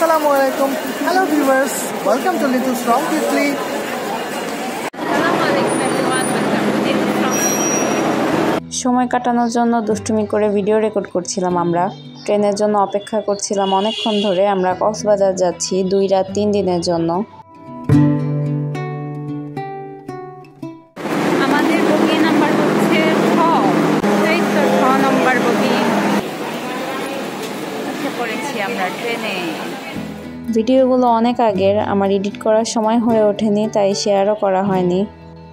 Assalamualaikum. Hello viewers, welcome to Little Strong Quickly. সময় কাটানোর জন্য দুষ্টুমি করে ভিডিও রেকর্ড করছিলাম আমরা। ট্রেনের জন্য অপেক্ষা করছিলাম অনেকক্ষণ ধরে। আমরা কক্সবাজার যাচ্ছি 2 রাত 3 দিনের জন্য। আমাদের বগি নাম্বার হচ্ছে 6 নম্বর বগি। উঠে পড়েছি আমরা ট্রেনে। ভিডিওগুলো অনেক আগের, আমার এডিট করার সময় হয়ে ওঠেনি, তাই শেয়ারও করা হয়নি।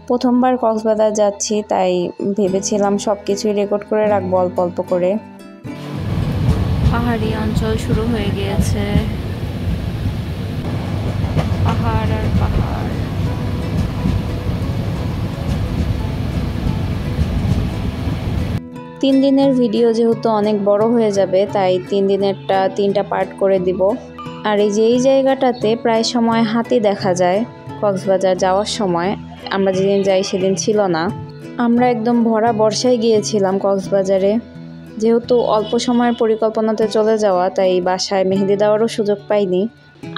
প্রথমবার কক্সবাজার যাচ্ছি, তাই ভেবেছিলাম সব কিছুই রেকর্ড করে রাখবো অল্প অল্প করে। পাহাড়ি অঞ্চল শুরু হয়ে গিয়েছে, পাহাড় আর পাহাড়। তিন দিনের ভিডিও যেহেতু অনেক বড় হয়ে যাবে, তাই 3 দিনেরটা 3টা পার্ট করে দিব। আর এই যে এই জায়গাটাতে প্রায় সময় হাতি দেখা যায় কক্সবাজার যাওয়ার সময়। আমরা যেদিন যাই সেদিন ছিল না। আমরা একদম ভরা বর্ষায় গিয়েছিলাম কক্সবাজারে। যেহেতু অল্প সময়ের পরিকল্পনাতে চলে যাওয়া, তাই বাসায় মেহেদি দেওয়ারও সুযোগ পাইনি।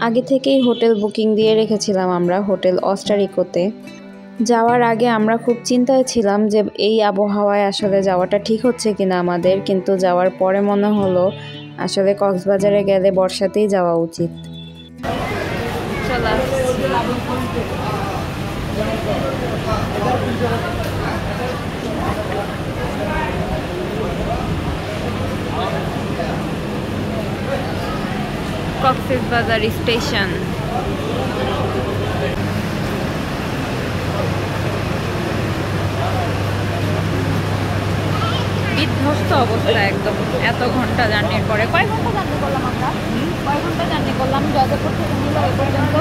আগে থেকেই হোটেল বুকিং দিয়ে রেখেছিলাম আমরা হোটেল অস্টারিকোতে। যাওয়ার আগে আমরা খুব চিন্তায় ছিলাম যে এই আবহাওয়ায় আসলে যাওয়াটা ঠিক হচ্ছে কিনা আমাদের, কিন্তু যাওয়ার পরে মনে হলো আসলে কক্সবাজারে গেলে বর্ষাতেই যাওয়া উচিত। কক্সবাজার স্টেশন। বিধ্বস্ত অবস্থা একদম, এত ঘন্টা জার্নির পরে। কয় ঘন্টা জার্নি করলাম আমরা? কয় ঘন্টা জার্নি করলাম জয়দেবপুর থেকে নীলয় পর্যন্ত?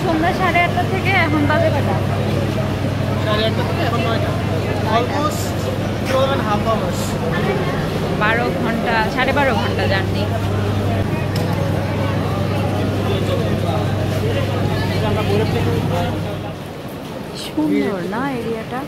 সন্ধ্যা 8:30 থেকে এখন বাজে কটা? 8:30 থেকে এখন 9টা। Almost 12.5 hours. 12 ঘন্টা, 12.5 ঘন্টা জার্নি। সুন্দর না এরিয়াটা?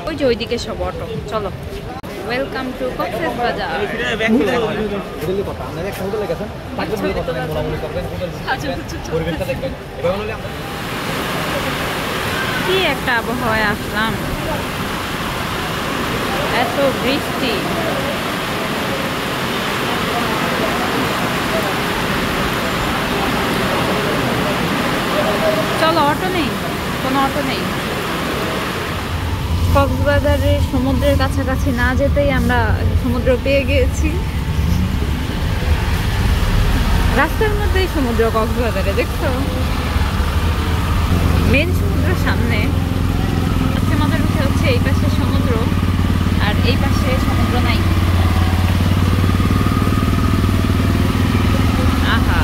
ওই যে ওইদিকে সব অটো। চলো, ওয়েলকাম টু কক্সবাজার। কি একটা আবহাওয়ায় আসলাম, এত বৃষ্টি। চলো, অটো নেই, কোনো অটো নেই। কক্সবাজারের সমুদ্রের কাছাকাছি না যেতেই আমরা সমুদ্র পেয়ে গিয়েছি। রাস্তার মধ্যেই সমুদ্র কক্সবাজারে, দেখছো? মেন সমুদ্রের সামনে। আজকে আমাদের বিষয় হচ্ছে এই পাশে সমুদ্র আর এই পাশে সমুদ্র নাই। আহা,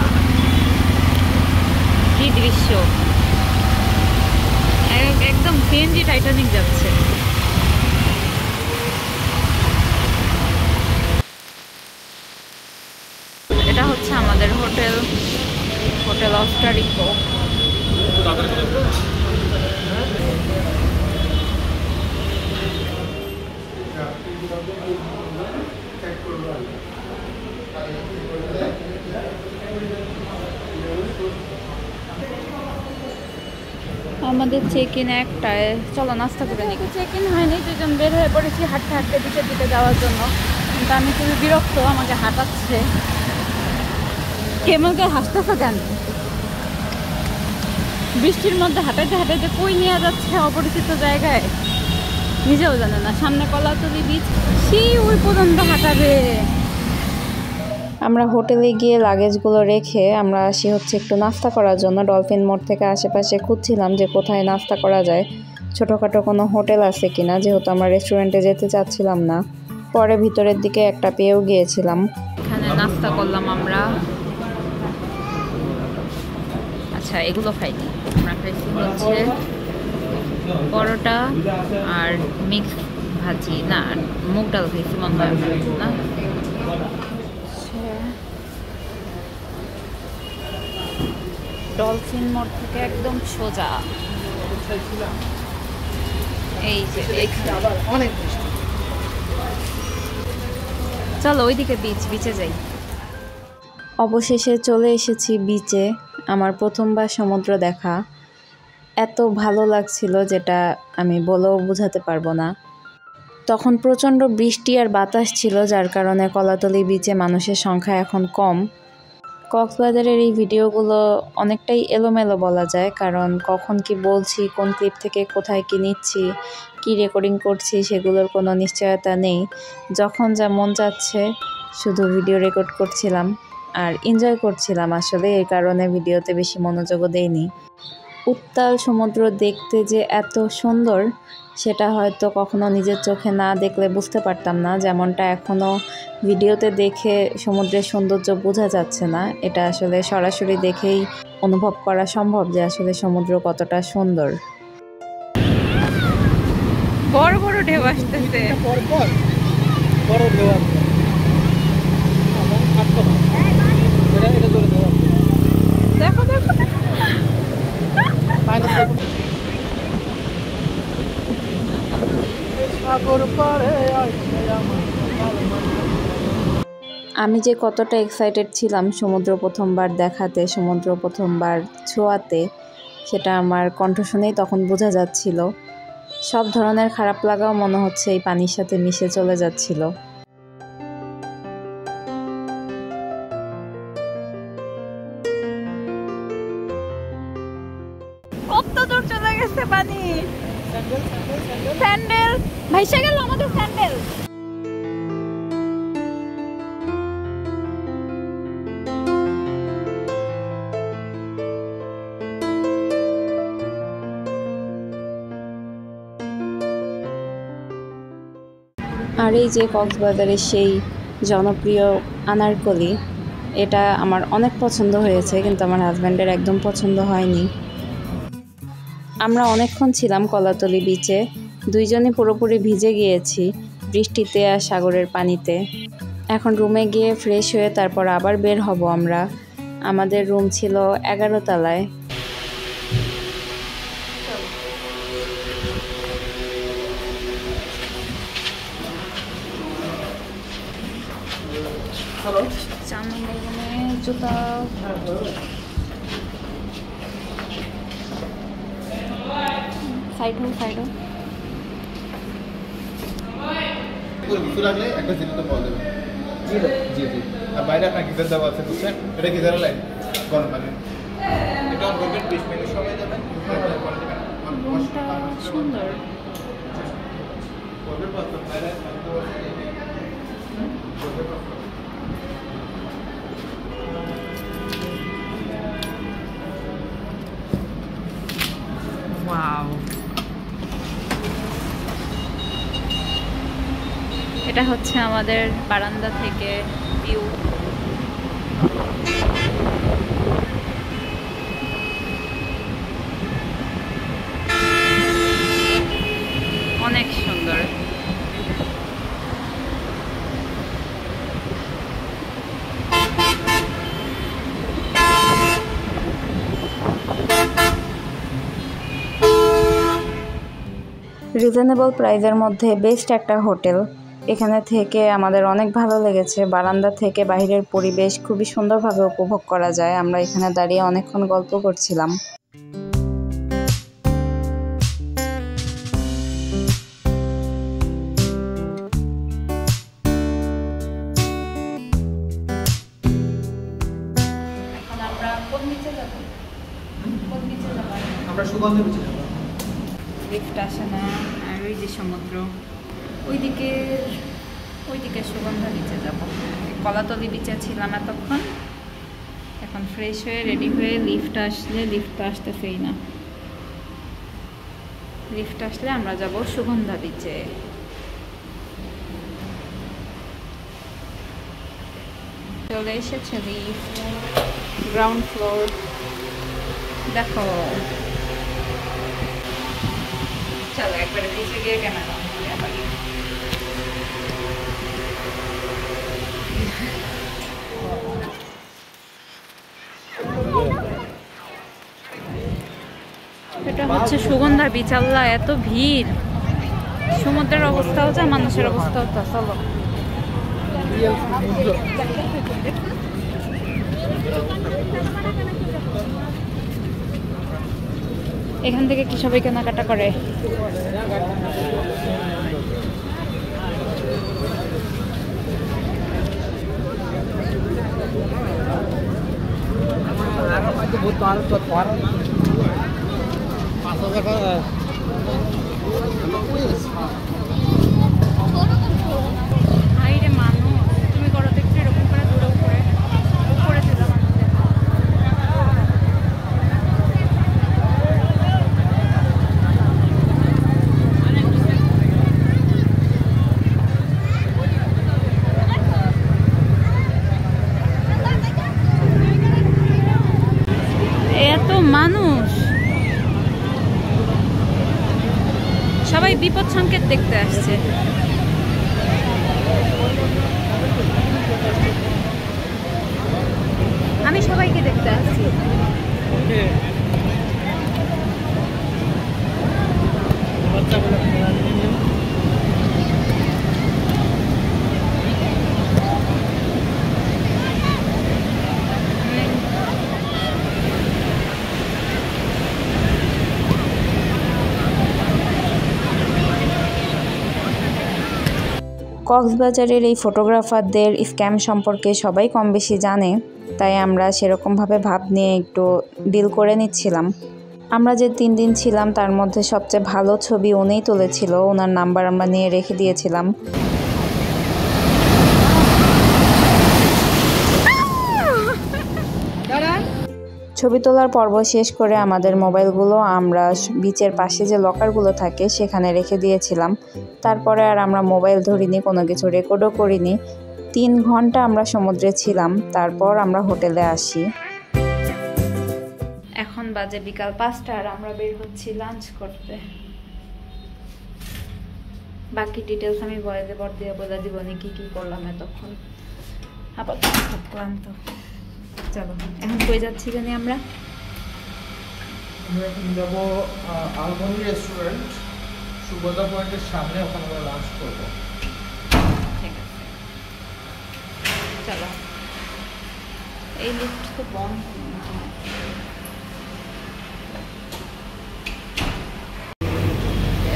কি দৃশ্য! একদম সিএনজি টাইটানিক যাচ্ছে। এটা হচ্ছে আমাদের হোটেল, হোটেল অস্টারিকো। আমাদের চেক ইন 1টায়। চলো নাস্তা করে নিই। চেক ইন হয়নি, দুজন বের হয়ে পড়েছি হাঁটতে হাঁটতে বিচের দিকে যাওয়ার জন্য। কিন্তু আমি খুবই বিরক্ত, আমাকে হাঁটাচ্ছে। কেমনকে হাসতেছে কেন? বৃষ্টির মধ্যে হাঁটাইতে হাঁটাইতে কই নিয়ে যাচ্ছে অপরিচিত জায়গায়, নিজেও জানে না। সামনে কলাতলি বিচ, সেই ওই পর্যন্ত হাঁটাবে। আমরা হোটেলে গিয়ে লাগেজগুলো রেখে আমরা আসি হচ্ছে একটু নাস্তা করার জন্য। ডলফিন মোড় থেকে আশেপাশে খুঁজছিলাম যে কোথায় নাস্তা করা যায়, ছোটোখাটো কোনো হোটেল আছে কিনা, যেহেতু আমরা রেস্টুরেন্টে যেতে চাচ্ছিলাম না। পরে ভিতরের দিকে একটা পেয়েও গিয়েছিলাম। এখানে নাস্তা করলাম আমরা। আচ্ছা এগুলো খাইনি, আমরা খাইছি হচ্ছে পরোটা আর মিক্স ভাজি, না মুগ ডাল খাইছি মনে হয় না। ডলফিন মোড় থেকে একদম সোজা এই যে অনেক বৃষ্টি। চলো ওইদিকে বিচে যাই। অবশেষে চলে এসেছি বিচে। আমার প্রথমবার সমুদ্র দেখা, এত ভালো লাগছিল যেটা আমি বলেও বোঝাতে পারবো না। তখন প্রচণ্ড বৃষ্টি আর বাতাস ছিল, যার কারণে কলাতলি বিচে মানুষের সংখ্যা এখন কম। কক্সবাজারের এই ভিডিওগুলো অনেকটাই এলোমেলো বলা যায়, কারণ কখন কি বলছি, কোন ক্লিপ থেকে কোথায় কি নিচ্ছি, কি রেকর্ডিং করছি সেগুলোর কোনো নিশ্চয়তা নেই। যখন যা মন চাচ্ছে শুধু ভিডিও রেকর্ড করছিলাম আর এনজয় করছিলাম। আসলে এই কারণে ভিডিওতে বেশি মনোযোগও দেইনি। উত্তাল সমুদ্র দেখতে যে এত সুন্দর সেটা হয়তো কখনো নিজের চোখে না দেখলে বুঝতে পারতাম না। যেমনটা এখনও ভিডিওতে দেখে সমুদ্রের সৌন্দর্য বোঝা যাচ্ছে না, এটা আসলে সরাসরি দেখেই অনুভব করা সম্ভব যে আসলে সমুদ্র কতটা সুন্দর। বড় বড় ঢেউ আসতেছে, বড় ঢেউ আসছে। দেখো দেখো আমি যে কতটা এক্সাইটেড ছিলাম সমুদ্র প্রথমবার দেখাতে, সমুদ্র প্রথমবার ছোঁয়াতে, সেটা আমার কণ্ঠ শুনেই তখন বোঝা যাচ্ছিল। সব ধরনের খারাপ লাগাও মনে হচ্ছে এই পানির সাথে মিশে চলে যাচ্ছিল। কত দূর চলে গেছে পানি, স্যান্ডেল ভাইসা গেল আমাদের স্যান্ডেল। আর এই যে কক্সবাজারের সেই জনপ্রিয় আনারকলি, এটা আমার অনেক পছন্দ হয়েছে, কিন্তু আমার হাজব্যান্ডের একদম পছন্দ হয়নি। আমরা অনেকক্ষণ ছিলাম কলাতলি বিচে, দুইজনই পুরোপুরি ভিজে গিয়েছি বৃষ্টিতে আর সাগরের পানিতে। এখন রুমে গিয়ে ফ্রেশ হয়ে তারপর আবার বের হব আমরা। আমাদের রুম ছিল 11 তলায়। চার নম্বর রুমে জুতা, সাইড হোক সাইড হোক। কিছু লাগলে একটা জিনিস বল দেবেন। জি জি। আর বাইরে আপনার গিজার দেওয়া আছে, বুঝছেন? এটা গিজারের লাইন, গরম পানি। এটা অন করবেন, 20 মিনিট সময় দেবেন। রুমটা সুন্দর। করবেন পাঁচ বাইরে ওয়াও, এটা হচ্ছে আমাদের বারান্দা থেকে ভিউ। অনেক সুন্দর। রিজনেবল প্রাইসের মধ্যে বেস্ট একটা হোটেল। এখানে থেকে আমাদের অনেক ভালো লেগেছে। বারান্দা থেকে বাইরের পরিবেশ খুবই সুন্দরভাবে উপভোগ করা যায়। আমরা এখানে দাঁড়িয়ে অনেকক্ষণ গল্প করছিলাম। এখন আমরা কোন নিচে যাব? কোন নিচে যাব? আমরা সুগন্ধি বিচে যাব। লিফট আসে না, আর ওই যে সমুদ্র ওইদিকে সুগন্ধা বিচে যাব। কলাতলি বিচে ছিলাম এতক্ষণ, এখন ফ্রেশ হয়ে রেডি হয়ে লিফট আসলে, লিফট তো আসতেছেই না, লিফট আসলে আমরা যাব সুগন্ধা বিচে। চলে এসেছে লিফট, গ্রাউন্ড ফ্লোর। দেখো চলো একবারে পিছিয়ে গিয়ে ক্যামেরা এটা হচ্ছে সুগন্ধা বিচ। আল্লাহ এত ভিড়, সমুদ্রের অবস্থাও যা মানুষের অবস্থাও তা। চলো এখান থেকে কি সবাই কেনাকাটা করে? হাইরে মানুষ, তুমি করো দেখছো এরকম করে দূরে উপরে উপরে ছিল মানুষ। এত মানুষ, সবাই বিপদ সংকেত দেখতে আসছে। আমি সবাইকে দেখতে আসছি। কক্সবাজারের এই ফটোগ্রাফারদের স্ক্যাম সম্পর্কে সবাই কম বেশি জানে, তাই আমরা সেরকমভাবে ভাব নিয়ে একটু ডিল করে নিচ্ছিলাম। আমরা যে 3 দিন ছিলাম তার মধ্যে সবচেয়ে ভালো ছবি উনিই তুলেছিল, ওনার নাম্বার আমরা নিয়ে রেখে দিয়েছিলাম। ছবি তোলার পর্ব শেষ করে আমাদের মোবাইলগুলো আমরা বিচের পাশে যে লকারগুলো থাকে সেখানে রেখে দিয়েছিলাম। তারপরে আর আমরা মোবাইল ধরিনি, কোনো কিছু রেকর্ডও করিনি। 3 ঘন্টা আমরা সমুদ্রে ছিলাম, তারপর আমরা হোটেলে আসি। এখন বাজে বিকাল 5টা আর আমরা বের হচ্ছি লাঞ্চ করতে। বাকি ডিটেলস আমি ভয়েসে পর দিয়ে বলে দিব কি কি করলাম এতক্ষণ। আপাতত খুব ক্লান্ত। চলো এখন কই যাচ্ছি জানি আমরা? এখন যাবো আলমনি রেস্টুরেন্ট, সুগন্ধা পয়েন্টের সামনে, ওখানে আমরা লাঞ্চ করবো। ঠিক আছে চলো। এই লিফট তো বন্ধ।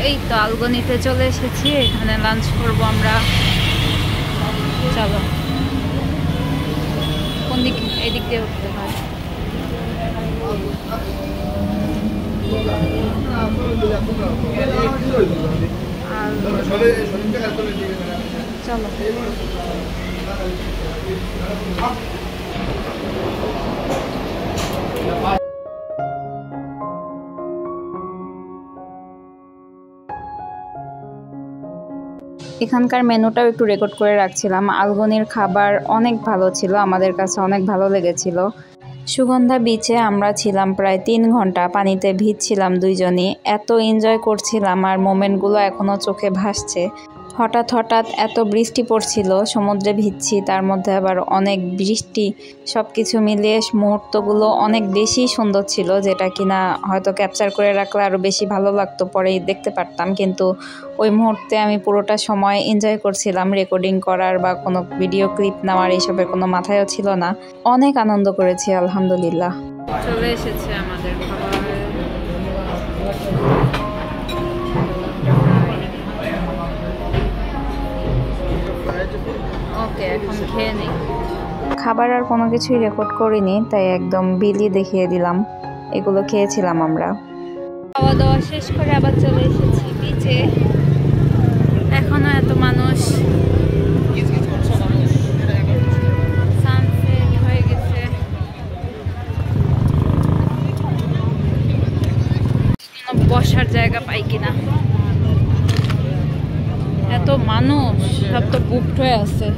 এই তো আলগনিতে চলে এসেছি, এখানে লাঞ্চ করব আমরা। চলো কোন দিক? এই দিক দিয়ে উঠতে হয়। চলো এখানকার মেনুটাও একটু রেকর্ড করে রাখছিলাম। আলগনির খাবার অনেক ভালো ছিল, আমাদের কাছে অনেক ভালো লেগেছিল। সুগন্ধা বিচে আমরা ছিলাম প্রায় 3 ঘন্টা, পানিতে ভিজছিলাম দুইজনই, এত এনজয় করছিলাম আর মোমেন্টগুলো এখনও চোখে ভাসছে। হঠাৎ এত বৃষ্টি পড়ছিল, সমুদ্রে ভিজছি, তার মধ্যে আবার অনেক বৃষ্টি, সব কিছু মিলিয়ে মুহূর্তগুলো অনেক বেশি সুন্দর ছিল, যেটা কিনা হয়তো ক্যাপচার করে রাখলে আরও বেশি ভালো লাগতো, পরেই দেখতে পারতাম। কিন্তু ওই মুহূর্তে আমি পুরোটা সময় এনজয় করছিলাম, রেকর্ডিং করার বা কোনো ভিডিও ক্লিপ নেওয়ার এইসবের কোনো মাথায়ও ছিল না। অনেক আনন্দ করেছি আলহামদুলিল্লাহ। চলে এসেছে আমাদের খাবার। ওকে এখন খেয়ে নেই। খাবার আর কোনো কিছুই রেকর্ড করিনি, তাই একদম বিলি দেখিয়ে দিলাম। এগুলো খেয়েছিলাম আমরা। খাওয়া দাওয়া শেষ করে আবার চলে এসেছি বিচে। এখনো এত মানুষ, সানসেট হয়ে গেছে। বসার জায়গা পাই কিনা, এত মানুষ, সব তো বুকড হয়ে আছে।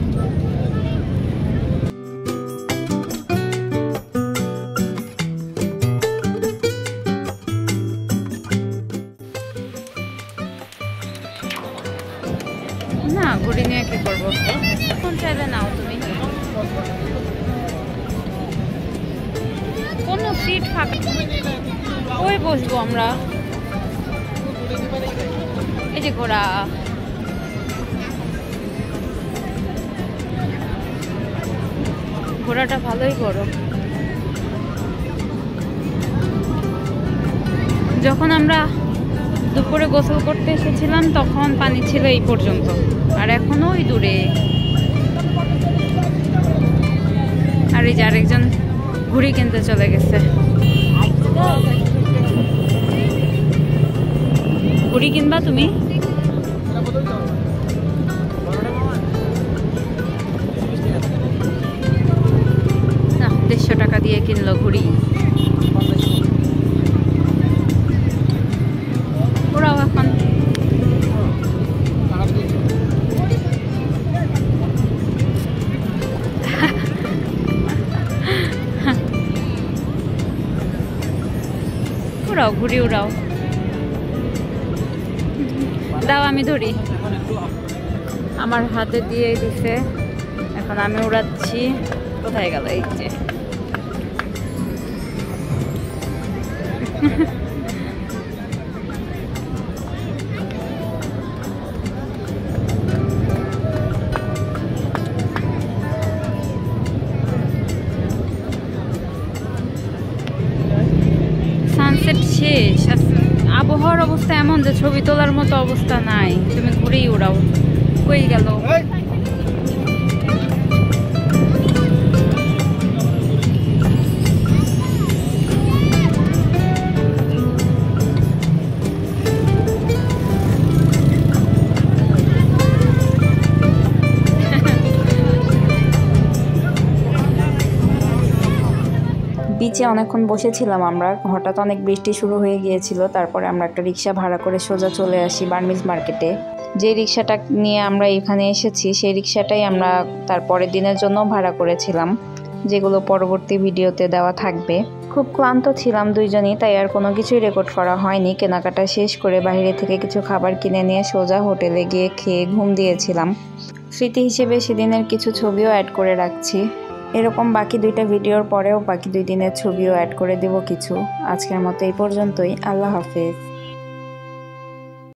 কোনো সিট ফাঁকা, ওই বসবো আমরা। এই যে ঘোড়া, ঘোড়াটা ভালোই বড়। যখন আমরা দুপুরে গোসল করতে এসেছিলাম তখন পানি ছিল এই পর্যন্ত, আর এখনো ওই দূরে। আর এই যে আরেকজন ঘুড়ি কিনতে চলে গেছে। ঘুড়ি কিনবা তুমি? না, 150 টাকা দিয়ে কিনলো ঘুড়ি। ওরাও এখন উড়াও, ঘুড়ি উড়াও। দাও আমি ধরি। আমার হাতে দিয়ে দিছে, এখন আমি উড়াচ্ছি। কোথায় গেল? এই যে সানসেট শেষ। আবহাওয়ার অবস্থা এমন যে ছবি তোলার মতো অবস্থা নাই। তুমি ঘুরেই উড়াও। কই গেল? বিচে অনেকক্ষণ বসেছিলাম আমরা, হঠাৎ অনেক বৃষ্টি শুরু হয়ে গিয়েছিল। তারপরে আমরা একটা রিক্সা ভাড়া করে সোজা চলে আসি বার্মিজ মার্কেটে। যে রিক্সাটা নিয়ে আমরা এখানে এসেছি সেই রিক্সাটাই আমরা তার পরের দিনের জন্য ভাড়া করেছিলাম, যেগুলো পরবর্তী ভিডিওতে দেওয়া থাকবে। খুব ক্লান্ত ছিলাম দুইজনই, তাই আর কোনো কিছুই রেকর্ড করা হয়নি। কেনাকাটা শেষ করে বাইরে থেকে কিছু খাবার কিনে নিয়ে সোজা হোটেলে গিয়ে খেয়ে ঘুম দিয়েছিলাম। স্মৃতি হিসেবে সেদিনের কিছু ছবিও অ্যাড করে রাখছি। এরকম বাকি 2টা ভিডিওর পরেও বাকি 2 দিনের ছবিও অ্যাড করে দেব কিছু। আজকের মতো এই পর্যন্তই। আল্লাহ হাফেজ।